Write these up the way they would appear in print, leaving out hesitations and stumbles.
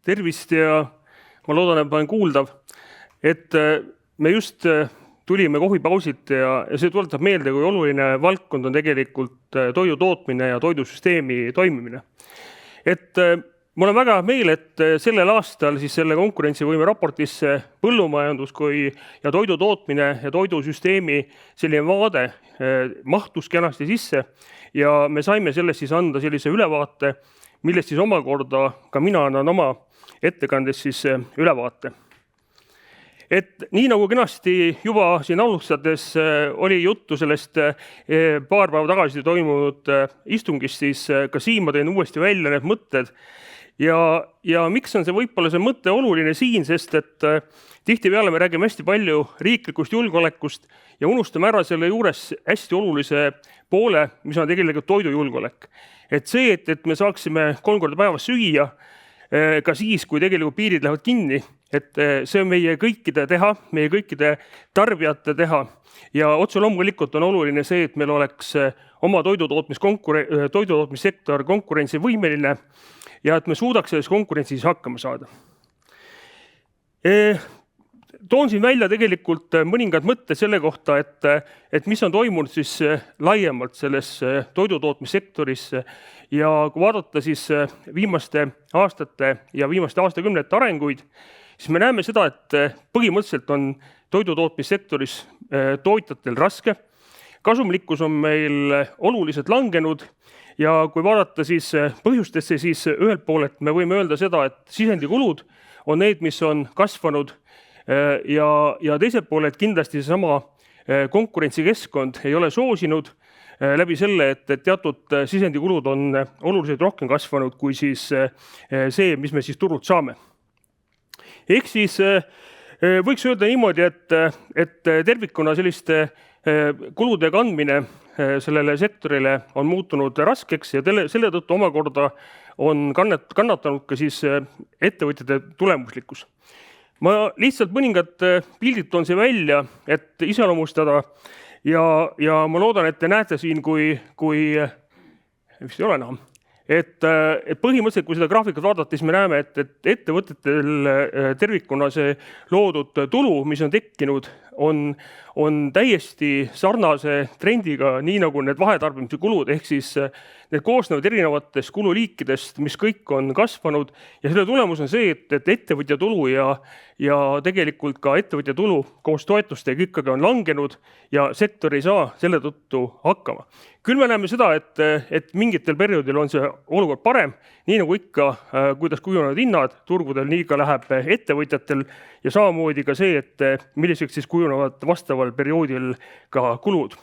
Tervist ja ma loodan, et ma olen kuuldav, et me just tulime kohvipausilt ja see tuletab meelde, kui oluline valdkond on tegelikult toidu tootmine ja toidusüsteemi toimimine. Et mul on väga meel, et sellel aastal siis selle konkurentsivõime raportisse põllumajandus ja toidu tootmine ja toidusüsteemi selline vaade mahtus kenasti sisse ja me saime sellest siis anda sellise ülevaate, millest siis omakorda ka mina annan oma ettekandes siis ülevaate. Et nii nagu kenasti juba siin alustades oli juttu sellest paar päeva tagasi toimunud istungist, siis ka siin ma teen uuesti välja need mõtted. Ja miks on see võib-olla see mõte oluline siin, sest et tihtipeale me räägime hästi palju riiklikust julgeolekust ja unustame ära selle juures hästi olulise poole, mis on tegelikult toidujulgeolek. Et see, et me saaksime 3 korda päevas süüa, ka siis, kui tegelikult piirid lähevad kinni, et see on meie kõikide teha, meie kõikide tarbijate teha ja otse loomulikult on oluline see, et meil oleks oma toidutootmissektor konkurentsivõimeline ja et me suudaks selles konkurentsis hakkama saada. Toon siin välja tegelikult mõningad mõtted selle kohta, et mis on toimunud siis laiemalt selles toidutootmissektoris ja kui vaadata siis viimaste aastate ja viimaste aastakümnete arenguid, siis me näeme seda, et põhimõtteliselt on toidutootmissektoris tootjatel raske. Kasumlikkus on meil oluliselt langenud ja kui vaadata siis põhjustesse, siis ühelt pool, et me võime öelda seda, et sisendikulud on need, mis on kasvanud ja teiselt pool, et kindlasti seesama konkurentsikeskkond ei ole soosinud läbi selle, et teatud sisendikulud on oluliselt rohkem kasvanud kui siis see, mis me siis turult saame. Ehk siis võiks öelda niimoodi, et tervikuna selliste kulude kandmine sellele sektorile on muutunud raskeks ja selle tõttu omakorda on kannatanud ka siis ettevõtjate tulemuslikkus. Ma lihtsalt mõningad pildid toon see välja, et iseloomustada ja ma loodan, et te näete siin, kui vist ei ole enam, et põhimõtteliselt, kui seda graafikat vaadata, siis me näeme, et ettevõtetel tervikuna see loodud tulu, mis on tekkinud, on täiesti sarnase trendiga, nii nagu need vahetarbimise kulud, ehk siis need koosnevad erinevatest kululiikidest, mis kõik on kasvanud ja selle tulemus on see, et ettevõtja tulu ja tegelikult ka ettevõtja tulu koos toetustega ikkagi on langenud ja sektor ei saa selle tõttu hakkama. Küll me näeme seda, et mingitel perioodil on see olukord parem, nii nagu ikka, kuidas kujunevad hinnad turgudel, nii ka läheb ettevõtjatel ja samamoodi ka see, et milliseks siis kujunevad vastaval perioodil ka kulud.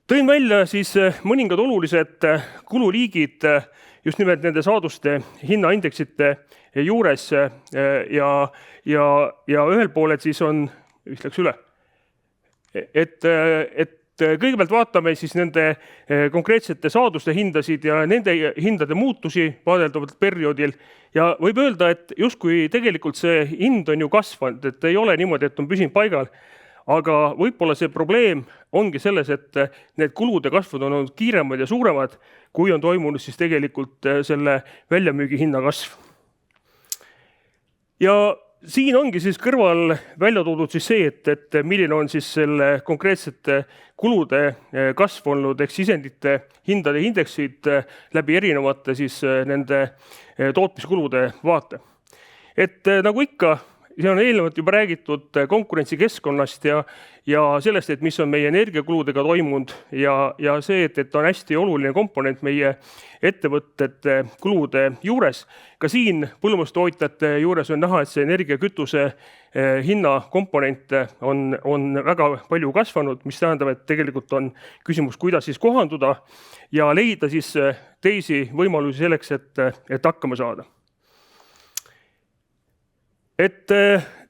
Tõin välja siis mõningad olulised kululiigid just nimelt nende saaduste hinnaindeksite juures ja ühel pool, et siis on, vist läks üle, et kõigepealt vaatame siis nende konkreetsete saaduste hindasid ja nende hindade muutusi vaadeldaval perioodil ja võib öelda, et justkui tegelikult see hind on ju kasvanud, et ei ole niimoodi, et on püsinud paigal, aga võib-olla see probleem ongi selles, et need kulude kasvud on olnud kiiremad ja suuremad, kui on toimunud siis tegelikult selle väljamüügi hinna kasv. Ja siin ongi siis kõrval välja toodud siis see, et milline on siis selle konkreetsete kulude kasv olnud ehk sisendite hindade indeksid läbi erinevate siis nende tootmiskulude vaate. Et nagu ikka, see on eelnevalt juba räägitud konkurentsikeskkonnast ja sellest, et mis on meie energiakuludega toimunud ja see, et on hästi oluline komponent meie ettevõtete kulude juures. Ka siin põllumajandustootjate juures on näha, et see energiakütuse hinna komponent on väga palju kasvanud, mis tähendab, et tegelikult on küsimus, kuidas siis kohanduda ja leida siis teisi võimalusi selleks, et hakkama saada. Et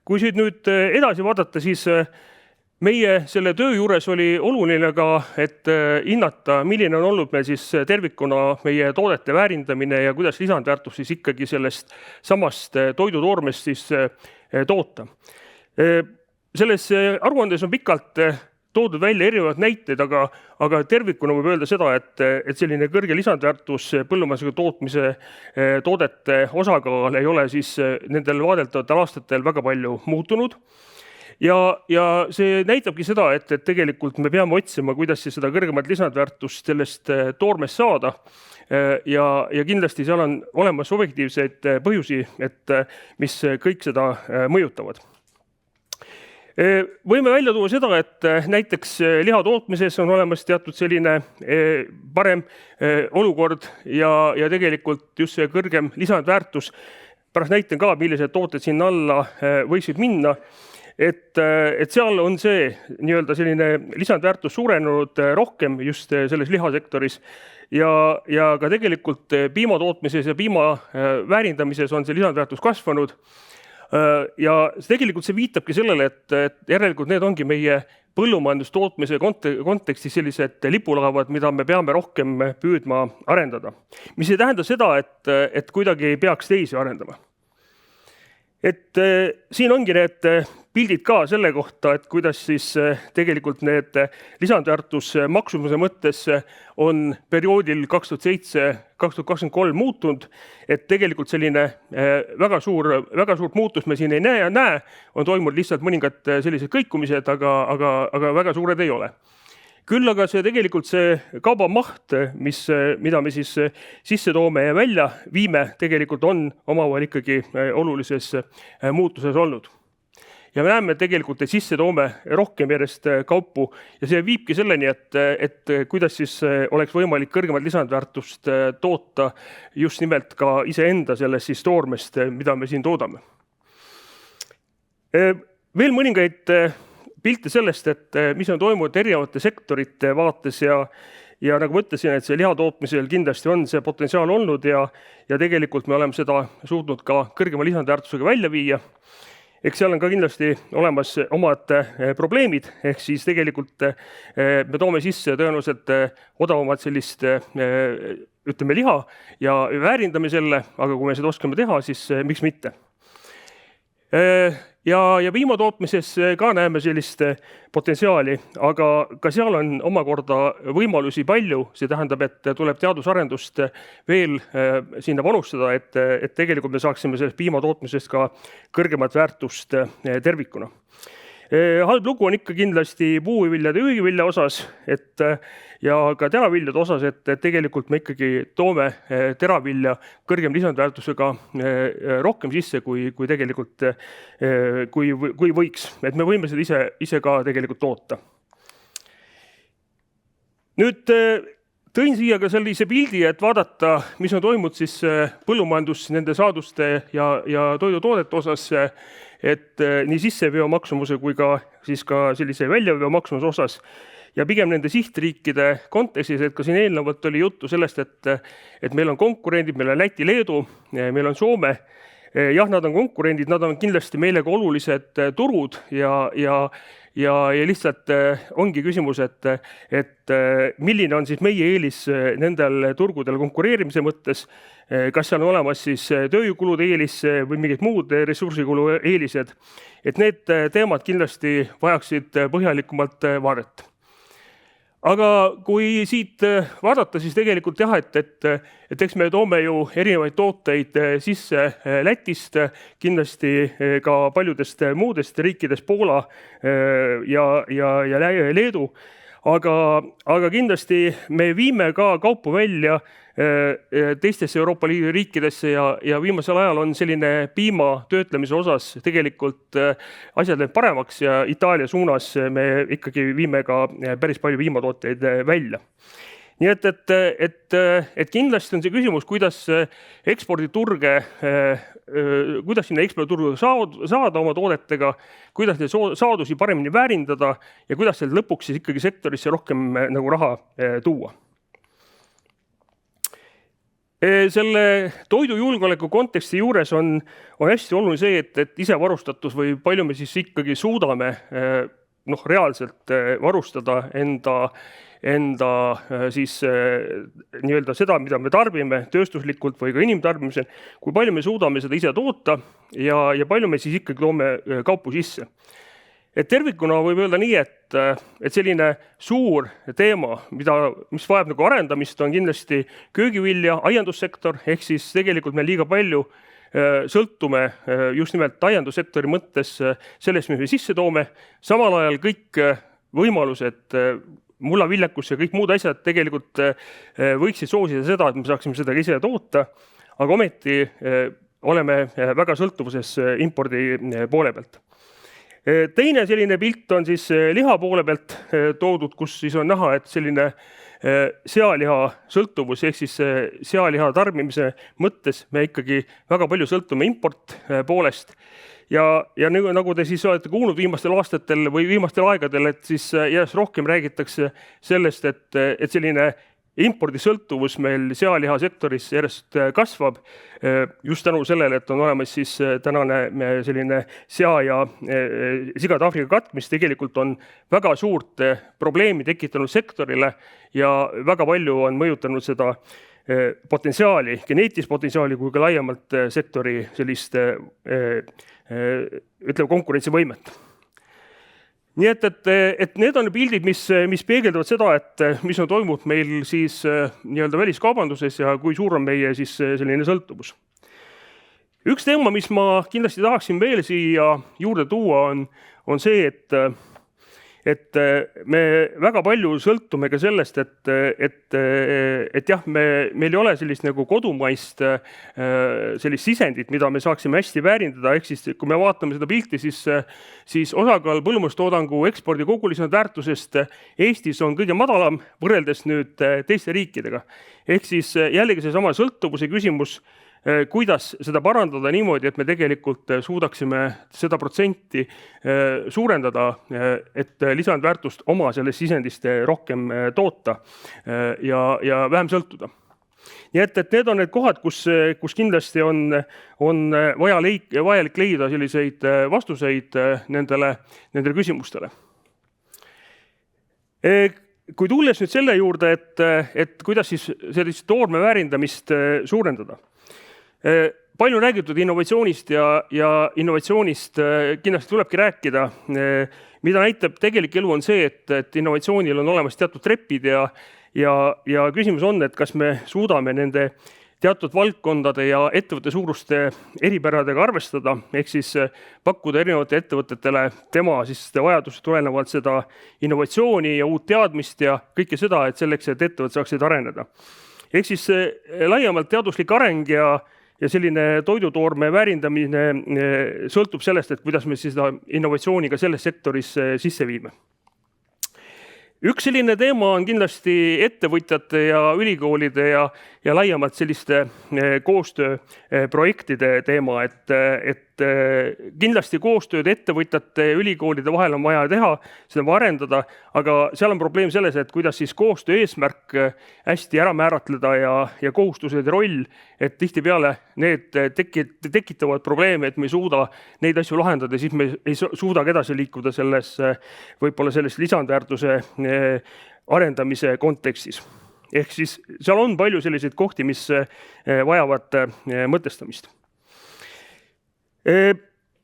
kui siit nüüd edasi vaadata, siis meie selle töö juures oli oluline ka, et hinnata, milline on olnud meil siis tervikuna meie toodete väärindamine ja kuidas lisandväärtus siis ikkagi sellest samast toidutoormest siis toota. Selles aruandes on pikalt toodud välja erinevad näiteid, aga tervikuna võib öelda seda, et selline kõrge lisandväärtus põllumajandusega tootmise toodete osakaal ei ole siis nendel vaadeldavatel aastatel väga palju muutunud. Ja see näitabki seda, et tegelikult me peame otsima, kuidas seda kõrgemat lisandväärtust sellest toormest saada. Ja kindlasti seal on olemas objektiivseid põhjusi, mis kõik seda mõjutavad. Võime välja tuua seda, et näiteks liha tootmises on olemas teatud selline parem olukord ja tegelikult just see kõrgem lisandväärtus. Pärast näitan ka, millised tooted sinna alla võiksid minna. Et seal on see nii-öelda selline lisandväärtus suurenenud rohkem just selles lihasektoris ja ka tegelikult piimatootmises ja piima väärindamises on see lisandväärtus kasvanud. Ja tegelikult see viitabki sellele, et järelikult need ongi meie põllumajandustootmise kontekstis sellised lipulaevad, mida me peame rohkem püüdma arendada. Mis ei tähenda seda, et kuidagi ei peaks teisi arendama. Siin ongi need pildid ka selle kohta, et kuidas siis tegelikult need lisandväärtus maksumuse mõttes on perioodil 2007-2023 muutunud, et tegelikult selline väga suurt muutust me siin ei näe, on toimunud lihtsalt mõningad sellised kõikumised, aga väga suured ei ole. Küll aga see tegelikult see kaubamaht, mida me siis sisse toome ja välja viime, tegelikult on omavahel ikkagi olulises muutuses olnud. Ja me näeme tegelikult, et sisse toome rohkem järjest kaupu ja see viibki selleni, et kuidas siis oleks võimalik kõrgemat lisandväärtust toota just nimelt ka iseenda sellest siis toormest, mida me siin toodame. Veel mõningaid pilte sellest, et mis on toimunud erinevate sektorite vaates ja nagu mõtlesin, et see liha tootmisel kindlasti on see potentsiaal olnud ja tegelikult me oleme seda suutnud ka kõrgema lisandväärtusega välja viia. Eks seal on ka kindlasti olemas omad probleemid, ehk siis tegelikult me toome sisse tõenäoliselt odavamat sellist ütleme liha ja väärindame selle, aga kui me seda oskame teha, siis miks mitte. Ja piimatootmises ka näeme sellist potentsiaali, aga ka seal on omakorda võimalusi palju, see tähendab, et tuleb teadusarendust veel sinna panustada, et tegelikult me saaksime sellest piimatootmisest ka kõrgemat väärtust tervikuna. Halb lugu on ikka kindlasti puuviljade ja hüügivilja osas ja ka teraviljade osas, et tegelikult me ikkagi toome teravilja kõrgem lisandväärtusega rohkem sisse, kui tegelikult kui võiks. Et me võime seda ise ka tegelikult toota. Nüüd tõin siia ka sellise pildi, et vaadata, mis on toimunud siis põllumajandus nende saaduste ja toidutoodete osas, et nii sisseveo maksumuse kui ka siis ka sellise väljaveo maksumuse osas ja pigem nende sihtriikide kontekstis, et ka siin eelnevalt oli juttu sellest, et meil on konkurendid, meil on Läti, Leedu, meil on Soome. Jah, nad on konkurendid, nad on kindlasti meile ka olulised turud ja lihtsalt ongi küsimus, et milline on siis meie eelis nendel turgudel konkureerimise mõttes, kas seal on olemas siis tööjõukulude eelis või mingid muud ressursikulu eelised, et need teemad kindlasti vajaksid põhjalikumalt vaadet. Aga kui siit vaadata, siis tegelikult jah, et eks me toome ju erinevaid tooteid sisse Lätist, kindlasti ka paljudest muudest riikidest, Poola ja Leedu, aga kindlasti me viime ka kaupu välja teistesse Euroopa Liidu riikidesse ja viimasel ajal on selline piima töötlemise osas tegelikult asjad need paremaks ja Itaalia suunas me ikkagi viime ka päris palju piimatooteid välja. Nii et kindlasti on see küsimus, kuidas eksporditurge, kuidas sinna eksporditurge saada oma toodetega, kuidas neid saadusi paremini väärindada ja kuidas seal lõpuks siis ikkagi sektorisse rohkem nagu raha tuua. Selle toidujulgeoleku konteksti juures on hästi oluline see, et isevarustatus või palju me siis ikkagi suudame reaalselt varustada enda siis nii-öelda seda, mida me tarbime tööstuslikult või ka inimtarbimisel, kui palju me suudame seda ise toota ja palju me siis ikkagi toome kaupu sisse. tervikuna võib öelda nii, et selline suur teema, mis vajab nagu arendamist, on kindlasti köögivilja, aiandussektor, ehk siis tegelikult me liiga palju sõltume just nimelt aiandussektori mõttes sellest, mis me sisse toome. Samal ajal kõik võimalused, mullaviljakus ja kõik muud asjad tegelikult võiksid soosida seda, et me saaksime seda ise toota, aga ometi oleme väga sõltuvuses impordi poole pealt. Teine selline pilt on siis liha poole pealt toodud, kus siis on näha, et selline sealiha sõltuvus, ehk siis sealiha tarbimise mõttes me ikkagi väga palju sõltume import poolest. Ja nagu te siis olete kuulnud viimastel aastatel või viimastel aegadel, et siis järjest rohkem räägitakse sellest, et selline impordisõltuvus meil sealiha sektoris järjest kasvab just tänu sellele, et on olemas siis tänane selline sea- ja sigade Aafrika katk, mis tegelikult on väga suurt probleemi tekitanud sektorile ja väga palju on mõjutanud seda potentsiaali, geneetilist potentsiaali kui ka laiemalt sektori sellist konkurentsivõimet. Nii et need on pildid, mis peegeldavad seda, et mis on toimunud meil siis nii-öelda väliskaubanduses ja kui suur on meie siis selline sõltuvus. Üks teema, mis ma kindlasti tahaksin veel siia juurde tuua, on see, et me väga palju sõltume ka sellest, et jah, meil ei ole sellist nagu kodumaist sellist sisendit, mida me saaksime hästi väärindada, ehk siis kui me vaatame seda pilti, siis osakaal põllumajandustoodangu ekspordi kogulisväärtusest Eestis on kõige madalam võrreldes nüüd teiste riikidega. Ehk siis jällegi seesama sõltuvuse küsimus, kuidas seda parandada niimoodi, et me tegelikult suudaksime seda protsenti suurendada, et lisandväärtust oma sellest sisendist rohkem toota ja vähem sõltuda. Nii et need on need kohad, kus kindlasti on vajalik leida selliseid vastuseid nendele küsimustele. Kui tulles nüüd selle juurde, et kuidas siis sellist toorme väärindamist suurendada, palju on räägitud innovatsioonist ja innovatsioonist kindlasti tulebki rääkida. Mida näitab tegelik elu on see, et innovatsioonil on olemas teatud trepid ja küsimus on, et kas me suudame nende teatud valdkondade ja ettevõtte suuruste eripäradega arvestada, ehk siis pakkuda erinevate ettevõtetele tema siis vajadust tulenevalt seda innovatsiooni ja uut teadmist ja kõike seda, et selleks, et ettevõtted saaksid areneda. Ehk siis laiemalt teaduslik areng ja selline toidutoorme väärindamine sõltub sellest, et kuidas me seda innovatsiooni ka selles sektoris sisse viime. Üks selline teema on kindlasti ettevõtjate ja ülikoolide ja laiemalt selliste koostööprojektide teema, et kindlasti koostööd ettevõtjate ja ülikoolide vahel on vaja teha, seda on arendada, aga seal on probleem selles, et kuidas siis koostöö eesmärk hästi ära määratleda ja kohustused ja roll, et tihtipeale need tekitavad probleeme, et me ei suuda neid asju lahendada, siis me ei suuda edasi liikuda võib-olla selles lisandväärtuse arendamise kontekstis. Ehk siis seal on palju selliseid kohti, mis vajavad mõtestamist.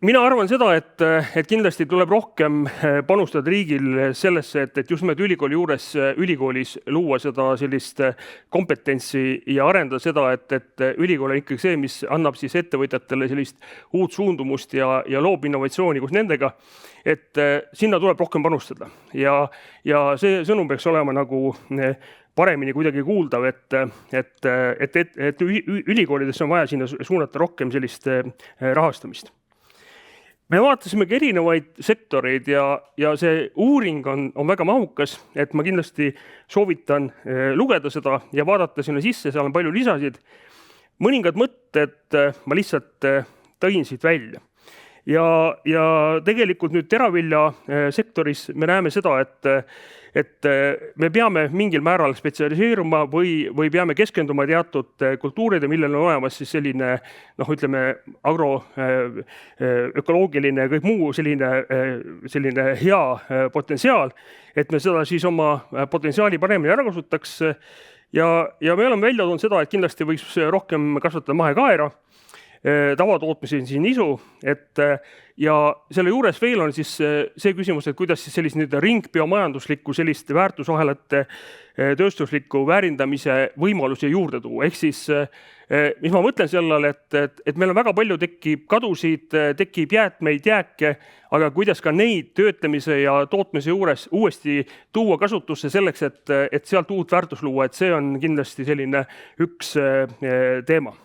Mina arvan seda, et kindlasti tuleb rohkem panustada riigil sellesse, et just nimelt ülikoolis luua seda sellist kompetentsi ja arendada seda, et ülikool on ikkagi see, mis annab siis ettevõtjatele sellist uut suundumust ja loob innovatsiooni koos nendega, et sinna tuleb rohkem panustada. Ja see sõnum peaks olema nagu paremini kuidagi kuuldav, et ülikoolidesse on vaja sinna suunata rohkem sellist rahastamist. Me vaatasimegi erinevaid sektoreid ja see uuring on väga mahukas, et ma kindlasti soovitan lugeda seda ja vaadata sinna sisse, seal on palju lisasid. Mõningad mõtted ma lihtsalt tõin siit välja. Ja tegelikult nüüd teravilja sektoris me näeme seda, et me peame mingil määral spetsialiseeruma või peame keskenduma teatud kultuuride, millel on olemas siis selline, agroökoloogiline ja kõik muu selline hea potentsiaal, et me seda siis oma potentsiaali paremini ära kasutaks. Ja me oleme välja toonud seda, et kindlasti võiks rohkem kasvatada mahekaera. tavatootmise nisu, et ja selle juures veel on siis see küsimus, et kuidas siis sellist ringbiomajanduslikku sellist väärtusahelate tööstusliku väärindamise võimalusi juurde tuua. Ehk siis, mis ma mõtlen sellele, et meil on väga palju tekib kadusid, tekib jäätmeid, jääke, aga kuidas ka neid töötlemise ja tootmise juures uuesti tuua kasutusse selleks, et sealt uut väärtus luua, et see on kindlasti selline üks teema.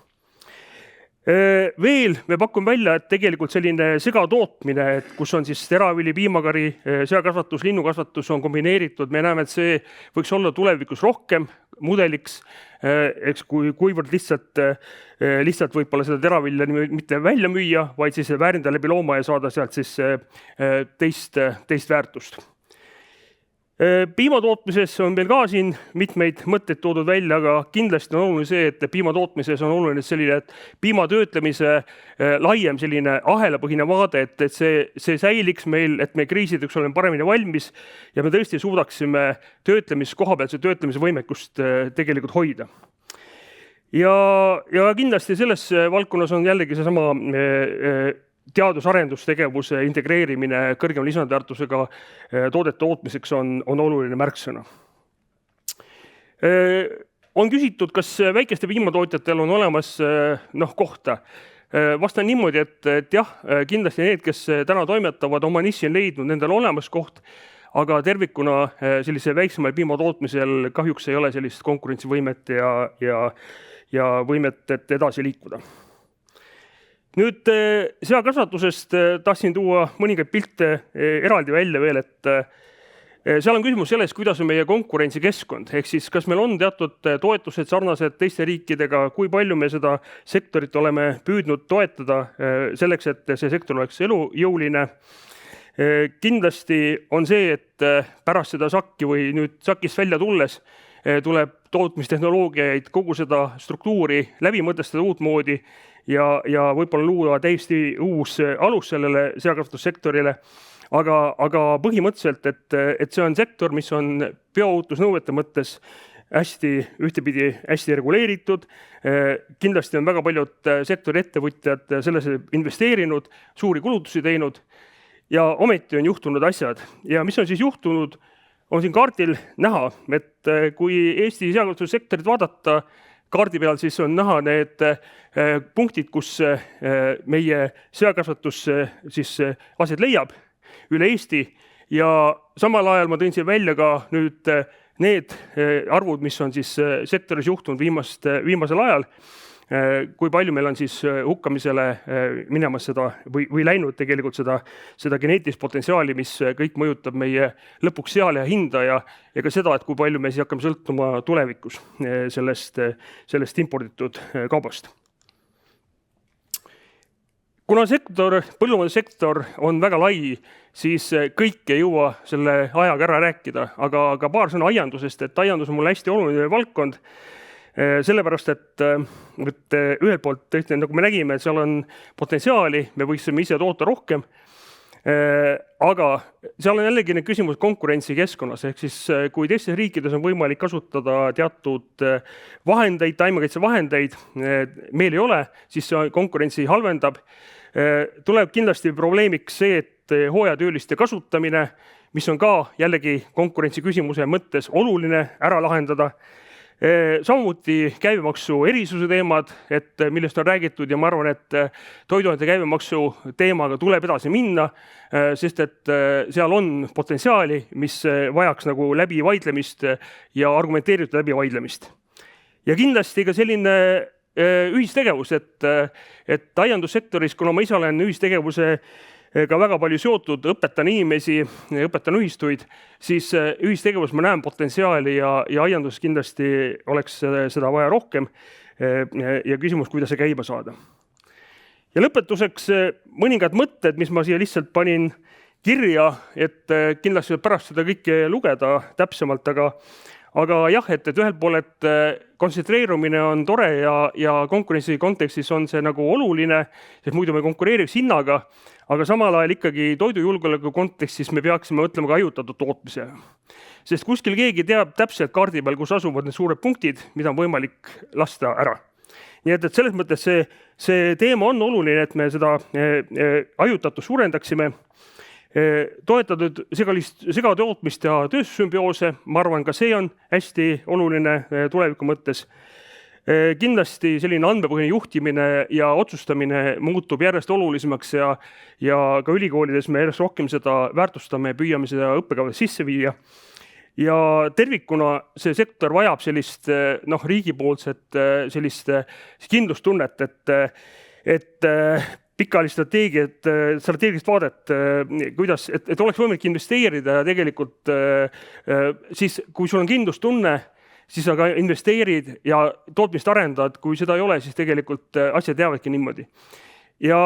Veel me pakun välja, et tegelikult selline segatootmine, et kus on siis teravili, piimakari, seakasvatus, linnukasvatus on kombineeritud, me näeme, et see võiks olla tulevikus rohkem mudeliks, eks kuivõrd lihtsalt võib-olla seda teravilja mitte välja müüa, vaid siis väärindada läbi looma ja saada sealt siis teist väärtust. Piimatootmises on meil ka siin mitmeid mõtteid toodud välja, aga kindlasti on oluline see, et piimatootmises on oluline selline, et piimatöötlemise laiem selline ahelapõhine vaade, et see säiliks meil, et me kriisideks oleme paremini valmis ja me tõesti suudaksime kohapealse töötlemise võimekust tegelikult hoida. Ja kindlasti selles valdkonnas on jällegi seesama teadus-arendustegevuse integreerimine kõrgema lisandväärtusega toodete tootmiseks on oluline märksõna. On küsitud, kas väikeste piimatootjatel on olemas kohta. Vastan niimoodi, et jah, kindlasti need, kes täna toimetavad, oma niši on leidnud, nendel olemas koht, aga tervikuna sellise väiksemal piimatootmisel kahjuks ei ole sellist konkurentsivõimet ja võimet, et edasi liikuda. Nüüd seakasvatusest tahtsin tuua mõningaid pilte eraldi välja veel, et seal on küsimus selles, kuidas on meie konkurentsikeskkond, ehk siis kas meil on teatud toetused sarnased teiste riikidega, kui palju me seda sektorit oleme püüdnud toetada selleks, et see sektor oleks elujõuline. Kindlasti on see, et pärast seda sakki või nüüd sakist välja tulles tuleb tootmistehnoloogiaid, kogu seda struktuuri läbi mõtestada uut moodi ja võib-olla luua täiesti uus alus sellele seakasvatussektorile. Aga põhimõtteliselt, et see on sektor, mis on bioohutusnõuete mõttes ühtepidi hästi reguleeritud. Kindlasti on väga paljud sektori ettevõtjad sellesse investeerinud, suuri kulutusi teinud ja ometi on juhtunud asjad. Ja mis on siis juhtunud, on siin kaardil näha, et kui Eesti seakasvatussektorit vaadata, kaardi peal siis on näha need punktid, kus meie seakasvatus siis aset leiab üle Eesti ja samal ajal ma tõin siin välja ka nüüd need arvud, mis on siis sektoris juhtunud viimasel ajal, kui palju meil on siis hukkamisele minemas seda või läinud tegelikult seda geneetilist potentsiaali, mis kõik mõjutab meie lõpuks sealiha hinda ja ka seda, et kui palju me siis hakkame sõltuma tulevikus sellest imporditud kaubast. Kuna põllumajandussektor on väga lai, siis kõik ei jõua selle ajaga ära rääkida, aga paar sõna aiandusest, et aiandus on mulle hästi oluline valdkond, sellepärast, et ühelt poolt tõesti, nagu me nägime, et seal on potentsiaali, me võiksime ise toota rohkem, aga seal on jällegi need küsimused konkurentsikeskkonnas, ehk siis kui teistes riikides on võimalik kasutada teatud vahendeid, taimekaitsevahendeid, meil ei ole, siis see konkurentsi halvendab. Tuleb kindlasti probleemiks see, et hooajatööliste kasutamine, mis on ka jällegi konkurentsi küsimuse mõttes oluline ära lahendada. Samuti käibemaksu erisuse teemad, millest on räägitud ja ma arvan, et toiduainete käibemaksu teemaga tuleb edasi minna, sest et seal on potentsiaali, mis vajaks nagu läbi vaidlemist ja argumenteeritud läbi vaidlemist. Ja kindlasti ka selline ühistegevus, et aiandussektoris, kuna ma ise olen ühistegevuse ka väga palju seotud, õpetan inimesi, õpetan ühistuid, siis ühistegevus ma näen potentsiaali ja aiandus kindlasti oleks seda vaja rohkem ja küsimus, kuidas see käima saada. Ja lõpetuseks mõningad mõtted, mis ma siia lihtsalt panin kirja, et kindlasti pärast seda kõike lugeda täpsemalt, aga jah, et ühelt pool, et kontsentreerumine on tore ja konkurentsi kontekstis on see nagu oluline, sest muidu me konkureeriks hinnaga, aga samal ajal ikkagi toidujulgeoleku kontekstis me peaksime mõtlema ka hajutatud tootmise. Sest kuskil keegi teab täpselt kaardi peal, kus asuvad need suured punktid, mida on võimalik lasta ära. Nii et selles mõttes see teema on oluline, et me seda hajutatust suurendaksime, toetatud segatootmist ja tööstussümbioose, ma arvan, ka see on hästi oluline tuleviku mõttes. Kindlasti selline andmepõhine juhtimine ja otsustamine muutub järjest olulisemaks ja ka ülikoolides me järjest rohkem seda väärtustame ja püüame seda õppekavas sisse viia. Ja tervikuna see sektor vajab sellist riigipoolset sellist kindlustunnet, et pikaajalist strateegilist vaadet, kuidas, et oleks võimalik investeerida ja tegelikult siis, kui sul on kindlustunne, siis sa ka investeerid ja tootmist arendad, kui seda ei ole, siis tegelikult asjad jäävadki niimoodi. Ja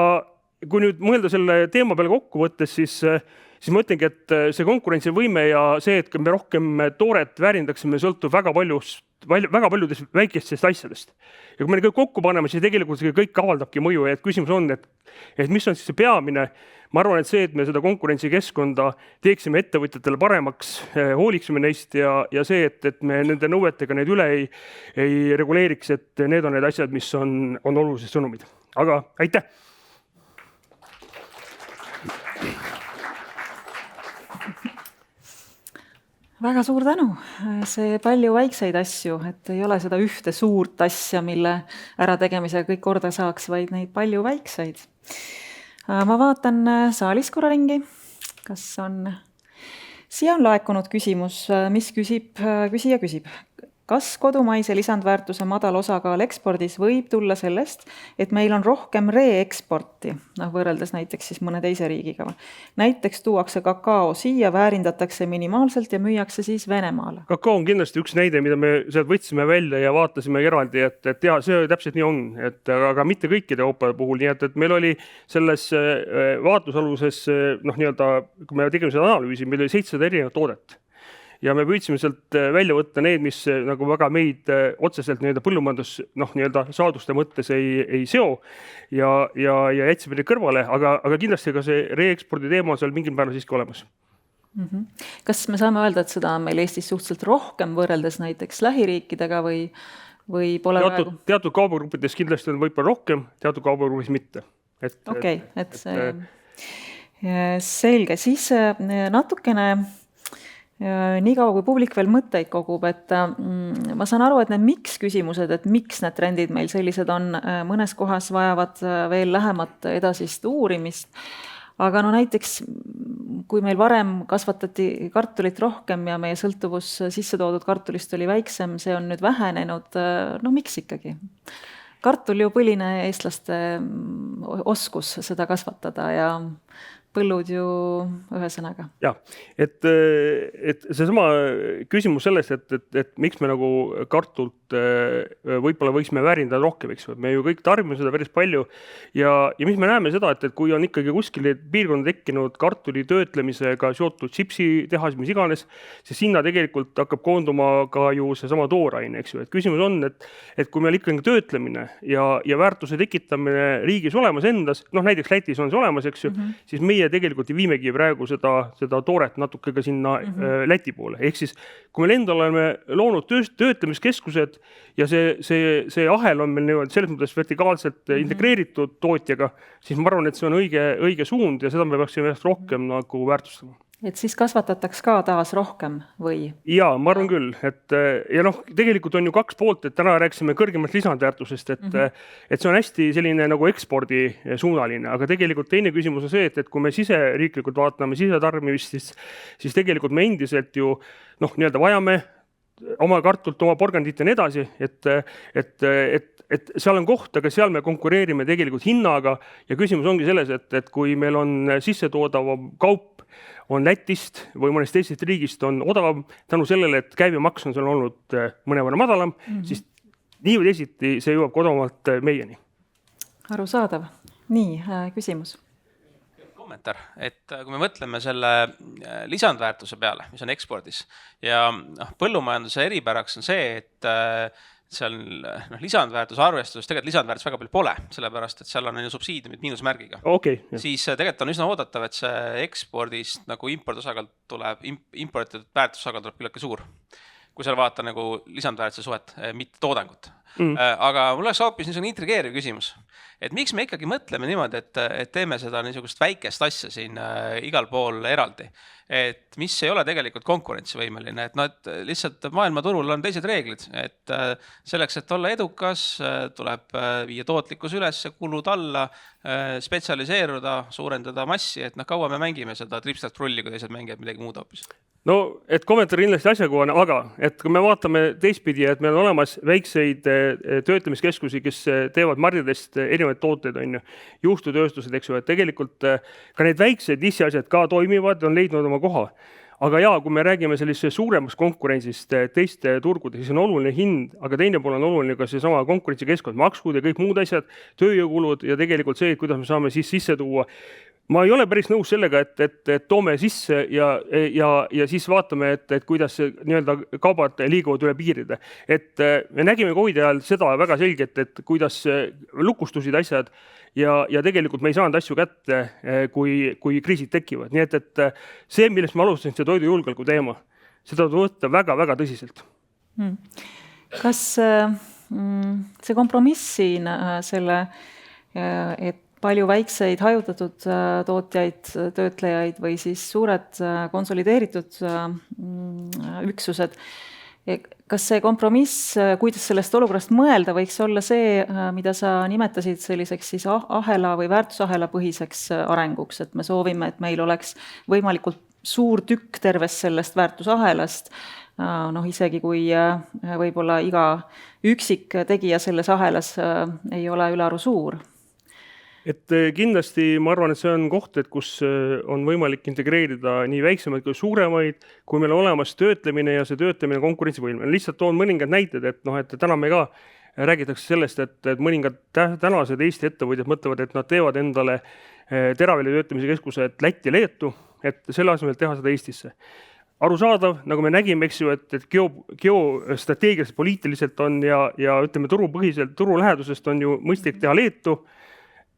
kui nüüd mõelda selle teema peale kokku võttes, siis ma ütlengi, et see konkurentsivõime ja see, et me rohkem tooret väärindaksime, sõltub väga paljudest väikestest asjadest. Ja kui me kõik kokku paneme, siis tegelikult see kõik avaldabki mõju ja küsimus on, et mis on siis see peamine. Ma arvan, et see, et me seda konkurentsikeskkonda teeksime ettevõtjatele paremaks, hooliksime neist ja see, et me nende nõuetega neid üle ei reguleeriks, et need on need asjad, mis on olulised sõnumid. Aga aitäh! Väga suur tänu. See palju väikseid asju, et ei ole seda ühte suurt asja, mille ärategemisega kõik korda saaks, vaid neid palju väikseid. Ma vaatan saalis korra ringi. Siia on laekunud küsimus, mis küsija küsib. Kas kodumaise lisandväärtuse madal osakaal ekspordis võib tulla sellest, et meil on rohkem reeksporti, võrreldes näiteks siis mõne teise riigiga? Näiteks tuuakse kakao siia, väärindatakse minimaalselt ja müüakse siis Venemaale. Kakao on kindlasti üks näide, mida me sealt võtsime välja ja vaatasime eraldi, et ja see täpselt nii on, aga mitte kõikide Euroopa puhul, nii et meil oli selles vaatlusaluses, kui me tegime seda analüüsi, meil oli 700 erinevat toodet. Ja me püüdsime sealt välja võtta need, mis nagu väga meid otseselt põllumajandus saaduste mõttes ei seo ja jätsime neid kõrvale, aga kindlasti ka see reekspordi teema on seal mingil määral siiski olemas. Kas me saame öelda, et seda on meil Eestis suhteliselt rohkem võrreldes näiteks lähiriikidega või pole teatud kaubagruppides kindlasti on võib-olla rohkem, teatud kaubagrupis mitte. Okei, selge. Siis natukene nii kaua, kui publik veel mõtteid kogub, et ma saan aru, et need miks küsimused, et miks need trendid meil sellised on, mõnes kohas vajavad veel lähemat edasist uurimist. Aga näiteks, kui meil varem kasvatati kartulit rohkem ja meie sõltuvus sisse toodud kartulist oli väiksem, see on nüüd vähenenud, miks ikkagi? Kartul ju põline eestlaste oskus seda kasvatada ja põllud ju ühesõnaga. Ja, et seesama küsimus sellest, et miks me nagu kartult võib-olla võiksime väärindada rohkem, eks. Me ju kõik tarbime seda päris palju ja mis me näeme seda, et kui on ikkagi kuskil piirkond tekkinud kartuli töötlemisega seotud chipsitehas, mis iganes, siis sinna tegelikult hakkab koonduma ka ju seesama tooraine, eks ju. Et küsimus on, et kui meil ikkagi töötlemine ja väärtuse tekitamine riigis olemas endas, näiteks Lätis on see olemas, eks ju, siis meie tegelikult viimegi praegu seda tooret natuke ka sinna Läti poole. Ehk siis, kui meil endal oleme loonud töötlemiskeskused ja see ahel on meil selles mõttes vertikaalselt integreeritud tootjaga, siis ma arvan, et see on õige suund ja seda me peaksime rohkem nagu väärtustama. Et siis kasvatataks ka taas rohkem või? Jaa, ma arvan küll. Ja tegelikult on ju kaks poolt, et täna rääksime kõrgemast lisandväärtusest, et see on hästi selline nagu ekspordi suunaline, aga tegelikult teine küsimus on see, et kui me siseriiklikult vaatame sisetarbimist, siis tegelikult me endiselt ju vajame oma kartult, oma porgandit ja nii edasi, et seal on koht, aga seal me konkureerime tegelikult hinnaga ja küsimus ongi selles, et kui meil on sissetoodav kaup on Lätist või mõnest teisest riigist on odavam tänu sellele, et käibemaks on seal olnud mõnevõrra madalam, siis nii või teisiti see jõuab kodumalt meieni. Arusaadav. Nii, küsimus. Kommentaar, et kui me mõtleme selle lisandväärtuse peale, mis on ekspordis ja põllumajanduse eripäraks on see, et seal lisandväärtuse arvestuses tegelikult lisandväärtus väga palju pole, sellepärast, et seal on subsiidiumid miinusmärgiga. Siis tegelikult on üsna oodatav, et see ekspordist nagu imporditud väärtusosakaal tuleb küllaltki suur. kui seal vaata nagu lisandväärtuse suhet, mitte toodangut. Aga mul oleks hoopis niisugune intrigeeriv küsimus, et miks me ikkagi mõtleme niimoodi, et teeme seda niisugust väikest asja siin igal pool eraldi, et mis ei ole tegelikult konkurentsivõimeline, et lihtsalt maailmaturul on teised reeglid, et selleks, et olla edukas, tuleb viia tootlikkus üles, kulud alla, spetsialiseeruda, suurendada massi, et kaua me mängime seda tripstat rulli, kui teised mängivad midagi muud hoopis. No, et kommentaar kindlasti asjakohane, aga et kui me vaatame teistpidi, et meil on olemas väikseid töötlemiskeskusi, kes teevad marjadest erinevaid tooteid, on ju, juustutööstused, eks ju, et tegelikult ka need väiksed nišiasjad ka toimivad, on leidnud oma koha. Aga jaa, kui me räägime sellise suuremast konkurentsist teiste turgude, siis on oluline hind, aga teine pool on oluline ka see sama konkurentsikeskkond, maksud ja kõik muud asjad, tööjõukulud ja tegelikult see, et kuidas me saame siis sisse tuua. Ma ei ole päris nõus sellega, et toome sisse ja siis vaatame, et kuidas nii-öelda kaubad liiguvad üle piiride. Et me nägime COVID ajal seda väga selgelt, et kuidas lukustusid asjad ja tegelikult me ei saanud asju kätte, kui kriisid tekivad. Nii et see, millest ma alustasin, see toidujulgeoleku teema, seda tuleb võtta väga-väga tõsiselt. Kas see kompromiss siin selle, et palju väikseid hajutatud tootjaid, töötlejaid või siis suured konsolideeritud üksused. Kas see kompromiss, kuidas sellest olukorrast mõelda, võiks olla see, mida sa nimetasid selliseks siis ahela või väärtusahela põhiseks arenguks, et me soovime, et meil oleks võimalikult suur tükk tervest sellest väärtusahelast, isegi kui võib-olla iga üksik tegija selles ahelas ei ole ülearu suur. Et kindlasti ma arvan, et see on koht, et kus on võimalik integreerida nii väiksemaid kui suuremaid, kui meil on olemas töötlemine ja see töötlemine konkurentsivõimeline. Lihtsalt toon mõningad näited, et täna me ka räägitakse sellest, et mõningad tänased Eesti ettevõtjad mõtlevad, et nad teevad endale teravilja töötlemise keskused Lätti ja Leetu, et selle asemel teha seda Eestisse. Arusaadav, nagu me nägime, eks ju, et geostrateegiliselt, poliitiliselt on ja ütleme turupõhiselt, turulähedusest on ju mõistlik teha Leetu,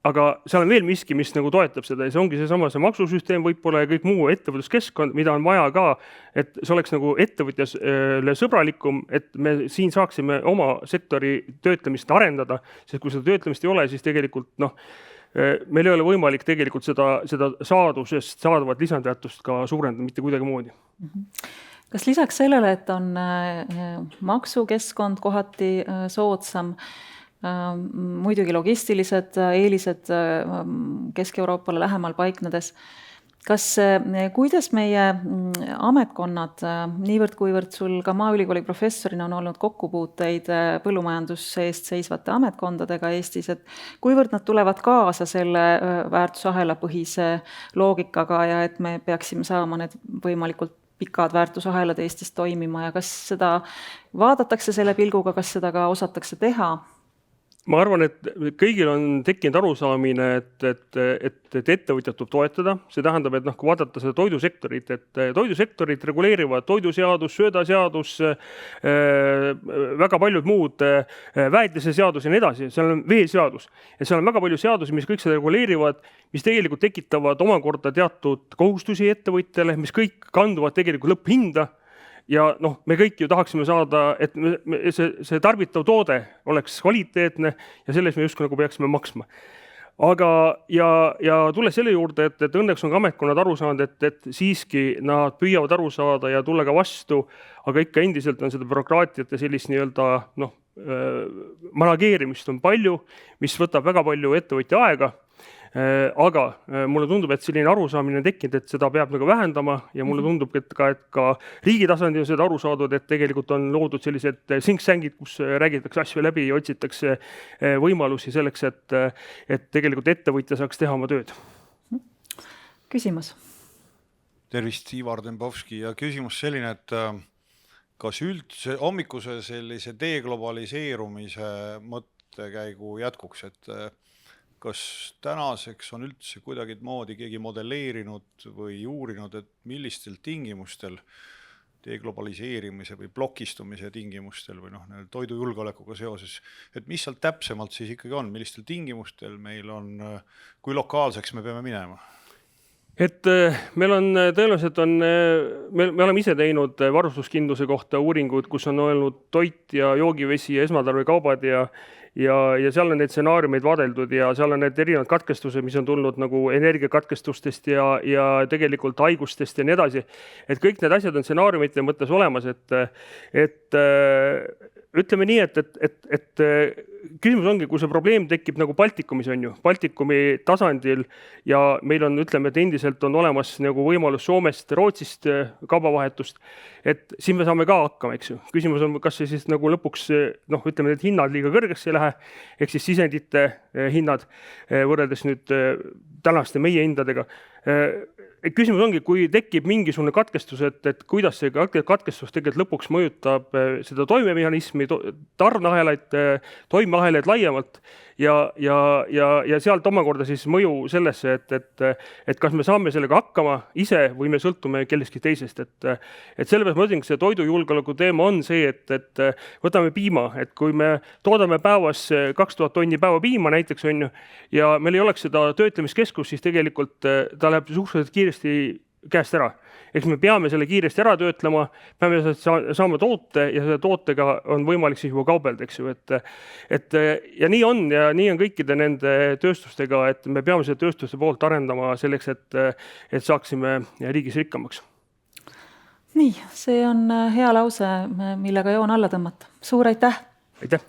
aga seal on veel miski, mis nagu toetab seda ja see ongi see maksusüsteem võib-olla ja kõik muu ettevõtluskeskkond, mida on vaja ka, et see oleks nagu ettevõtjale sõbralikum, et me siin saaksime oma sektori töötlemist arendada, sest kui seda töötlemist ei ole, siis tegelikult meil ei ole võimalik tegelikult seda saadusest saadavat lisandväärtust ka suurendada mitte kuidagi moodi. Kas lisaks sellele, et on maksukeskkond kohati soodsam, muidugi logistilised eelised Kesk-Euroopale lähemal paiknedes. Kuidas meie ametkonnad, niivõrd kuivõrd sul ka Maaülikooli professorina on olnud kokkupuuteid põllumajanduse eest seisvate ametkondadega Eestis, et kuivõrd nad tulevad kaasa selle väärtusahela põhise loogikaga ja et me peaksime saama need võimalikult pikad väärtusahelad Eestis toimima ja kas seda vaadatakse selle pilguga, kas seda ka osatakse teha? Ma arvan, et kõigil on tekkinud arusaamine, et ettevõtjad tuleb toetada. See tähendab, et kui vaadata seda toidusektorit, et toidusektorit reguleerivad toiduseadus, söödaseadus, väga paljud muud väetise seadus ja nii edasi. Seal on veeseadus. Ja seal on väga palju seadusi, mis kõik seda reguleerivad, mis tegelikult tekitavad omakorda teatud kohustusi ettevõtjale, mis kõik kanduvad tegelikult lõpphinda. Ja me kõik ju tahaksime saada, et see tarbitav toode oleks kvaliteetne ja selles me just nagu peaksime maksma. Aga ja tulles selle juurde, et õnneks on ka ametkonnad aru saanud, et siiski nad püüavad aru saada ja tulla ka vastu, aga ikka endiselt on seda bürokraatiat ja sellist nii-öelda manageerimist on palju, mis võtab väga palju ettevõtja aega. Aga mulle tundub, et selline arusaamine on tekkinud, et seda peab nagu vähendama ja mulle tundub, et ka riigi tasandil on seda aru saadud, et tegelikult on loodud sellised think-tankid, kus räägitakse asju läbi ja otsitakse võimalusi selleks, et tegelikult ettevõtja saaks teha oma tööd. Küsimus. Tervist, Ivar Dembovski ja küsimus selline, et kas üldse hommikuse sellise deglobaliseerumise mõttekäigu jätkuks, et kas tänaseks on üldse kuidagi moodi keegi modelleerinud või uurinud, et millistel tingimustel deglobaliseerimise või blokistumise tingimustel või toidujulgeolekuga seoses, et mis seal täpsemalt siis ikkagi on, millistel tingimustel meil on, kui lokaalseks me peame minema? et meil on tõenäoliselt me oleme ise teinud varustuskindluse kohta uuringuid, kus on olnud toit ja joogivesi ja esmatarbekaubad ja seal on neid stsenaariumeid vaadeldud ja seal on need erinevad katkestused, mis on tulnud nagu energiakatkestustest ja tegelikult haigustest ja nii edasi. Et kõik need asjad on stsenaariumite mõttes olemas, et ütleme nii, et küsimus ongi, kui see probleem tekib nagu Baltikumis on ju, Baltikumi tasandil ja meil on, ütleme, et endiselt on olemas nagu võimalus Soomest, Rootsist kaubavahetust, et siin me saame ka hakkama, eks ju. Küsimus on, kas see siis nagu lõpuks, ütleme, need hinnad liiga kõrgeks ei lähe, ehk siis sisendite hinnad võrreldes nüüd tänaste meie hindadega. Küsimus ongi, kui tekib mingisugune katkestus, et kuidas see katkestus tegelikult lõpuks mõjutab seda toimemehhanismi, tarneahelaid, toimeahelaid laiemalt ja sealt omakorda siis mõju sellesse, et kas me saame sellega hakkama ise või me sõltume kellestki teisest. Et sellepärast ma ütlen, et see toidujulgeoleku teema on see, et võtame piima, et kui me toodame päevas 2000 tonni päeva piima näiteks on ju, ja meil ei oleks seda töötlemiskeskust, siis tegelikult ta läheb suhteliselt kiiresti käest ära. Eks me peame selle kiiresti ära töötlema, peame saama toote ja selle tootega on võimalik siis juba kaubelda, eks ju. Ja nii on kõikide nende tööstustega, et me peame selle tööstuste poolt arendama selleks, et saaksime riigis rikkamaks. Nii, see on hea lause, millega joon alla tõmmata. Suur aitäh! Aitäh!